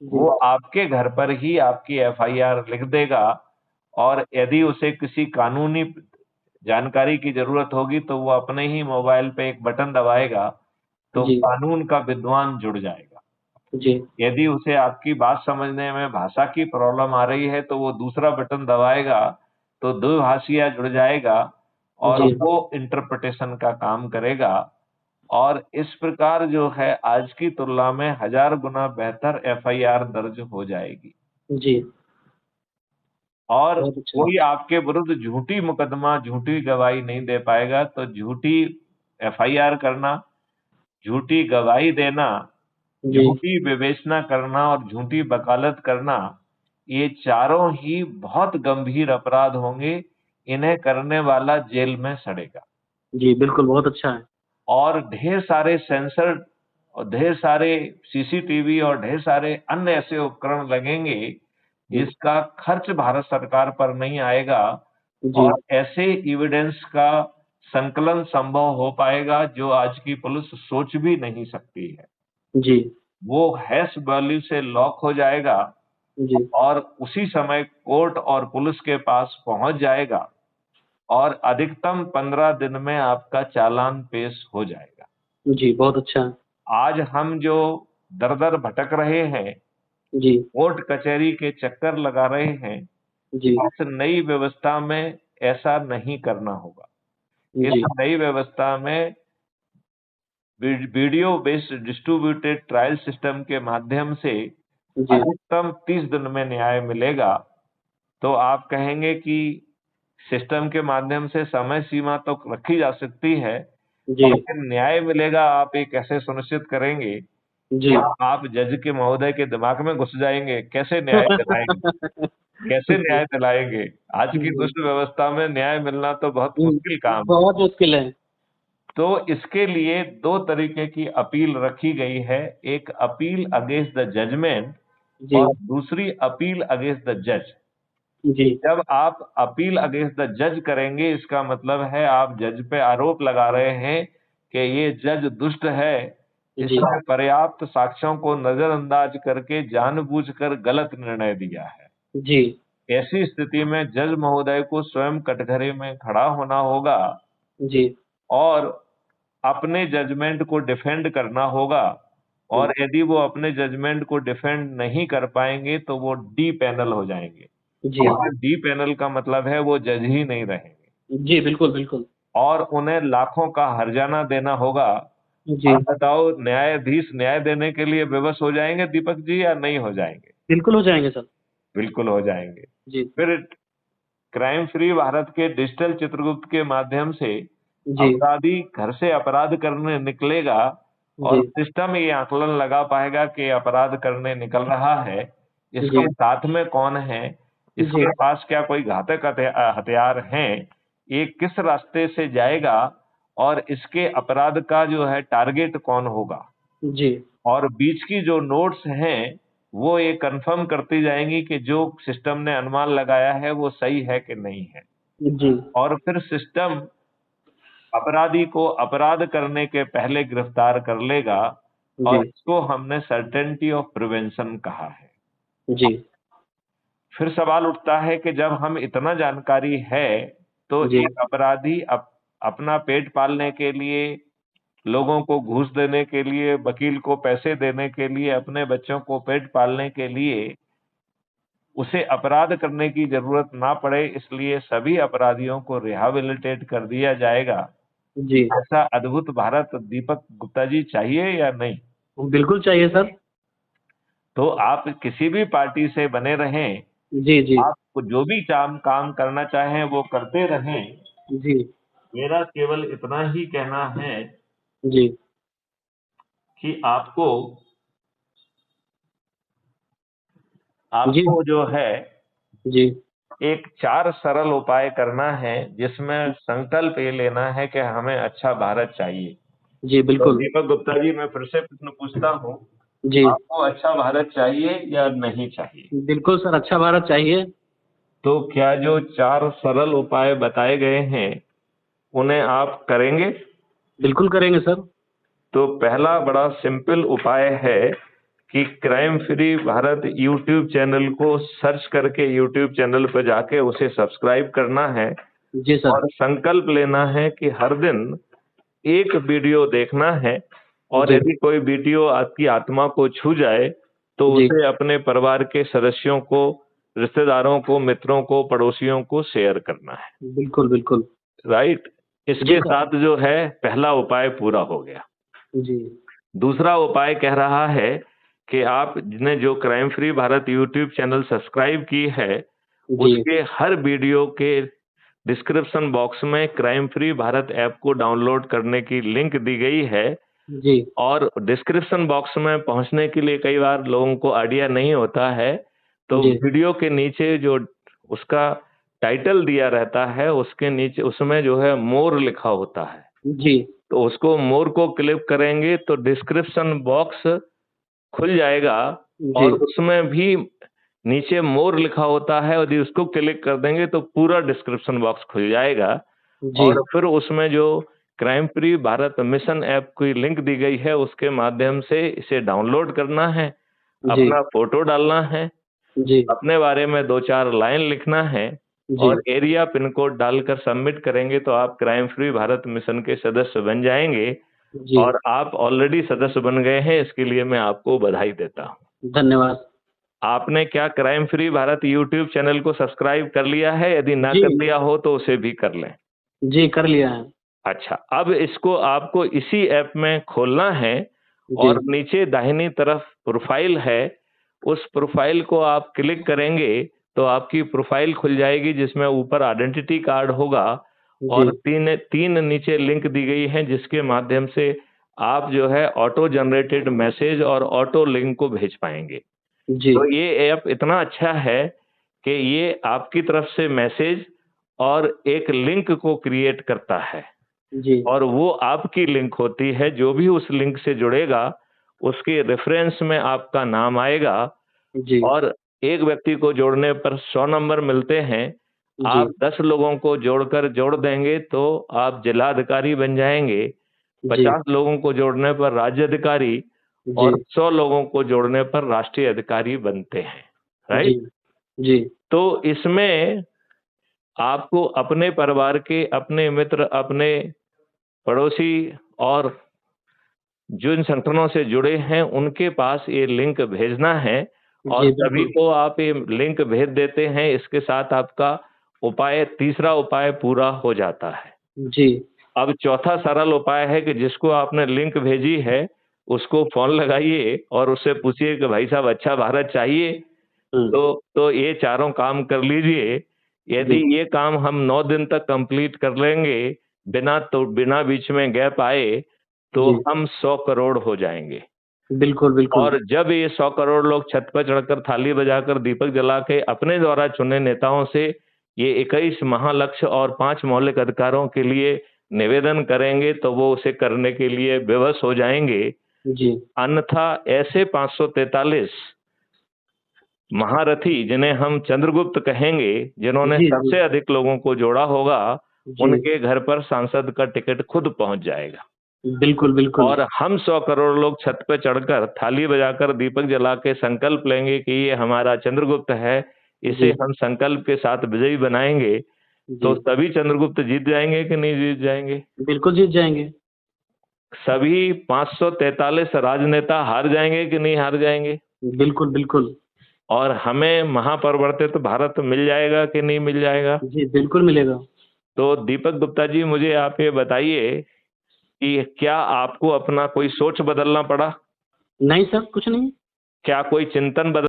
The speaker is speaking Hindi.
वो जी, आपके घर पर ही आपकी एफआईआर लिख देगा और यदि उसे किसी कानूनी जानकारी की ज़रूरत होगी तो वो अपने ही मोबाइल पे एक बटन दबाएगा, तो जी, कानून का विद्वान जुड़ जाएगा। जी, यदि उसे आपकी बात समझने में भाषा की प्रॉब्लम आ रही है, तो वो दूसरा बटन दबाएगा, तो द्विभाषिया जुड़ जाएगा और जी, वो इंटरप्रिटेशन का काम करेगा और इस प्रकार जो है आज की तुलना में 1000 गुना बेहतर एफआईआर दर्ज हो जाएगी। जी, और बहुत अच्छा। कोई आपके विरुद्ध झूठी मुकदमा, झूठी गवाही नहीं दे पाएगा, तो झूठी एफआईआर करना, झूठी गवाही देना, जी, झूठी विवेचना करना और झूठी वकालत करना, ये चारों ही बहुत गंभीर अपराध होंगे, इन्हें करने वाला जेल में सड़ेगा। जी, बिल्कुल, बहुत अच्छा है। और ढेर सारे सेंसर और ढेर सारे सीसीटीवी और ढेर सारे अन्य ऐसे उपकरण लगेंगे, जी, जिसका खर्च भारत सरकार पर नहीं आएगा जी, और ऐसे एविडेंस का संकलन संभव हो पाएगा, जो आज की पुलिस सोच भी नहीं सकती है। जी, वो हैश वैल्यू से लॉक हो जाएगा जी, और उसी समय कोर्ट और पुलिस के पास पहुँच जाएगा और अधिकतम 15 दिन में आपका चालान पेश हो जाएगा। जी, बहुत अच्छा है। आज हम जो दर-दर भटक रहे हैं, जी, कोर्ट कचहरी के चक्कर लगा रहे हैं, जी, इस नई व्यवस्था में ऐसा नहीं करना होगा। इस जी, नई व्यवस्था में video based distributed trial system के माध्यम से जी, अधिकतम 30 दिन में न्याय मिलेगा। तो आप कहेंगे कि सिस्टम के माध्यम से समय सीमा तो रखी जा सकती है, जी, लेकिन न्याय मिलेगा आप ये कैसे सुनिश्चित करेंगे? जी। क्या आप जज के महोदय के दिमाग में घुस जाएँगे? कैसे न्याय दिलाएँगे? कैसे जी, न्याय दिलाएँगे? आज की जी। दुष्ट व्यवस्था में न्याय मिलना तो बहुत मुश्किल काम है। बहुत मुश्किल है। तो इसके लिए 2 तरीके की अपील रखी गई है, एक अपील अगेंस्ट द जजमेंट जी, और दूसरी अपील अगेंस्ट द जज। जी, जब आप अपील अगेंस्ट द जज करेंगे, इसका मतलब है आप जज पे आरोप लगा रहे हैं कि ये जज दुष्ट है, जी, इसने पर्याप्त साक्ष्यों को नज़रअंदाज करके जानबूझकर गलत निर्णय दिया है। जी, ऐसी स्थिति में जज महोदय को स्वयं कटघरे में खड़ा होना होगा जी, और अपने जजमेंट को डिफेंड करना होगा जी, और यदि वो अपने जजमेंट को डिफेंड नहीं कर पाएँगे, तो वो डी पैनल हो जाएँगे जी, और डी पैनल का मतलब है वो जज ही नहीं रहेंगे जी, बिल्कुल, बिल्कुल। और उन्हें लाखों का हर्जाना देना होगा। जी, आप बताओ न्यायाधीश न्याय देने के लिए विवश हो जाएँगे दीपक जी या नहीं हो जाएँगे? बिल्कुल हो जाएँगे सर। बिल्कुल हो जाएँगे। जी, फिर क्राइम फ्री भारत के डिजिटल चित्रगुप्त के माध्यम से जी, अपराधी घर से अपराध करने निकलेगा जी, और सिस्टम ये आकलन लगा पाएगा कि अपराध करने निकल रहा है, जी, इसके साथ में कौन है, जी, इसके पास क्या कोई घातक हथियार हैं, ये किस रास्ते से जाएगा और इसके अपराध का जो है टारगेट कौन होगा। जी, और बीच की जो नोट्स हैं, वो ये कन्फर्म करती जाएँगी कि जो सिस्टम ने अनुमान लगाया है, वो सही है कि नहीं है। जी, और फिर सिस्टम अपराधी को अपराध करने के पहले गिरफ्तार कर लेगा और जी, इसको हमने सर्टेनिटी ऑफ प्रिवेंशन कहा है। जी, फिर सवाल उठता है कि जब हम इतना जानकारी है, तो जी, एक अपराधी अपना पेट पालने के लिए, लोगों को घूस देने के लिए, वकील को पैसे देने के लिए, अपने बच्चों को पेट पालने के लिए, उसे अपराध करने की ज़रूरत ना पड़े, इसलिए सभी अपराधियों को रिहैबिलिटेट कर दिया जाएगा। जी, ऐसा अद्भुत भारत दीपक गुप्ता जी चाहिए या नहीं? बिल्कुल चाहिए सर। तो आप किसी भी पार्टी से बने रहें, जी, जी, आप जो भी काम काम करना चाहें वो करते रहें। जी, मेरा केवल इतना ही कहना है जी, कि जी, आपको जो है जी, एक 4 सरल उपाय करना है, जिसमें संकल्प ये लेना है कि हमें अच्छा भारत चाहिए। जी, तो बिल्कुल। दीपक गुप्ता जी मैं फिर से प्रश्न पूछता हूँ, जी, आपको अच्छा भारत चाहिए या नहीं चाहिए? बिल्कुल सर, अच्छा भारत चाहिए। तो क्या जो 4 सरल उपाय बताए गए हैं, उन्हें आप करेंगे? बिल्कुल करेंगे सर। तो पहला बड़ा सिंपल उपाय है कि crime free Bharat YouTube channel को सर्च करके यूट्यूब चैनल पर जाके उसे सब्सक्राइब करना है जी सर। और संकल्प लेना है कि हर दिन एक वीडियो देखना है और जी यदि कोई वीडियो आपकी आत्मा को छू जाए तो जी उसे अपने परिवार के सदस्यों को, रिश्तेदारों को, मित्रों को, पड़ोसियों को शेयर करना है। बिल्कुल बिल्कुल। राइट। जी इसके सर। साथ जो है पहला उपाय पूरा हो गया। जी दूसरा उपाय कह रहा है कि आपने जो crime free Bharat YouTube channel subscribe की है जी उसके हर वीडियो के डिस्क्रिप्शन बॉक्स में क्राइम फ्री भारत ऐप को डाउनलोड करने की लिंक दी गई है। जी और डिस्क्रिप्शन बॉक्स में पहुंचने के लिए कई बार लोगों को आइडिया नहीं होता है, तो जी वीडियो के नीचे जो उसका टाइटल दिया रहता है उसके नीचे उसमें जो है मोर लिखा होता है, जी तो उसको मोर को क्लिक करेंगे तो डिस्क्रिप्शन बॉक्स खुल जाएगा जी और उसमें भी नीचे मोर लिखा होता है, यदि उसको क्लिक कर देंगे तो पूरा डिस्क्रिप्शन बॉक्स खुल जाएगा जी और फिर उसमें जो crime free Bharat mission app की लिंक दी गई है उसके माध्यम से इसे डाउनलोड करना है, जी अपना फोटो डालना है, जी अपने बारे में 2-4 लाइन लिखना है जी और एरिया पिन कोड डालकर सबमिट करेंगे तो आप क्राइम फ्री भारत मिशन के सदस्य बन जाएंगे जी। और आप ऑलरेडी सदस्य बन गए हैं, इसके लिए मैं आपको बधाई देता हूँ। धन्यवाद। आपने क्या crime free Bharat YouTube channel को सब्सक्राइब कर लिया है? यदि ना जी कर लिया हो तो उसे भी कर लें। जी कर लिया है। अच्छा, अब इसको आपको इसी ऐप में खोलना है जी और नीचे दाहिनी तरफ प्रोफाइल है, उस प्रोफाइल को आप क्लिक करेंगे तो आपकी प्रोफाइल खुल जाएगी जिसमें ऊपर आइडेंटिटी कार्ड होगा जी और तीन नीचे लिंक दी गई है जिसके माध्यम से आप जो है ऑटो जनरेटेड मैसेज और ऑटो लिंक को भेज पाएंगे। जी तो ये ऐप इतना अच्छा है कि ये आपकी तरफ से मैसेज और एक लिंक को क्रिएट करता है जी और वो आपकी लिंक होती है, जो भी उस लिंक से जुड़ेगा उसके रेफरेंस में आपका नाम आएगा जी और एक व्यक्ति को जोड़ने पर 100 नंबर मिलते हैं। जी आप 10 लोगों को जोड़ देंगे तो आप जिलाधिकारी बन जाएंगे, जी 50 लोगों को जोड़ने पर राज्य अधिकारी जी और 100 लोगों को जोड़ने पर राष्ट्रीय अधिकारी बनते हैं। जी राइट। जी तो इसमें आपको अपने परिवार के, अपने मित्र, अपने पड़ोसी और जिन संगठनों से जुड़े हैं उनके पास ये लिंक भेजना है और जी सभी बिल्कुल। को आप ये लिंक भेज देते हैं। इसके साथ आपका तीसरा उपाय पूरा हो जाता है। जी अब चौथा सरल उपाय है कि जिसको आपने लिंक भेजी है उसको फोन लगाइए और उससे पूछिए कि भाई साहब अच्छा भारत चाहिए, तो ये चारों काम कर लीजिए। यदि जी ये काम हम 9 दिन तक कंप्लीट कर लेंगे बिना बीच में गैप आए तो जी हम 100 करोड़ हो जाएंगे। बिल्कुल बिल्कुल। और जब ये 100 करोड़ लोग छत पर चढ़कर थाली बजाकर दीपक जला के अपने द्वारा चुने नेताओं से ये 21 महालक्ष्य और 5 मौलिक अधिकारों के लिए निवेदन करेंगे तो वो उसे करने के लिए विवश हो जाएंगे। जी अन्यथा ऐसे 543 महारथी जिन्हें हम चंद्रगुप्त कहेंगे, जिन्होंने जी जी सबसे अधिक लोगों को जोड़ा होगा, जी उनके घर पर सांसद का टिकट खुद पहुंच जाएगा बिल्कुल बिल्कुल। और हम 100 करोड़ लोग छत पे चढ़कर थाली बजाकर दीपक जला के संकल्प लेंगे कि ये हमारा चंद्रगुप्त है, इसे जी हम संकल्प के साथ विजयी बनाएंगे, तो जी सभी चंद्रगुप्त जीत जाएंगे कि नहीं जीत जाएंगे? बिल्कुल जीत जाएंगे। सभी 543 राजनेता हार जाएंगे कि नहीं हार जाएंगे? बिल्कुल बिल्कुल। और हमें महापरिवर्तित भारत मिल जाएगा कि नहीं मिल जाएगा? जी बिल्कुल मिलेगा। तो दीपक गुप्ता जी, मुझे आप ये बताइए कि क्या आपको अपना कोई सोच बदलना पड़ा? नहीं सर कुछ नहीं। क्या कोई चिंतन बदल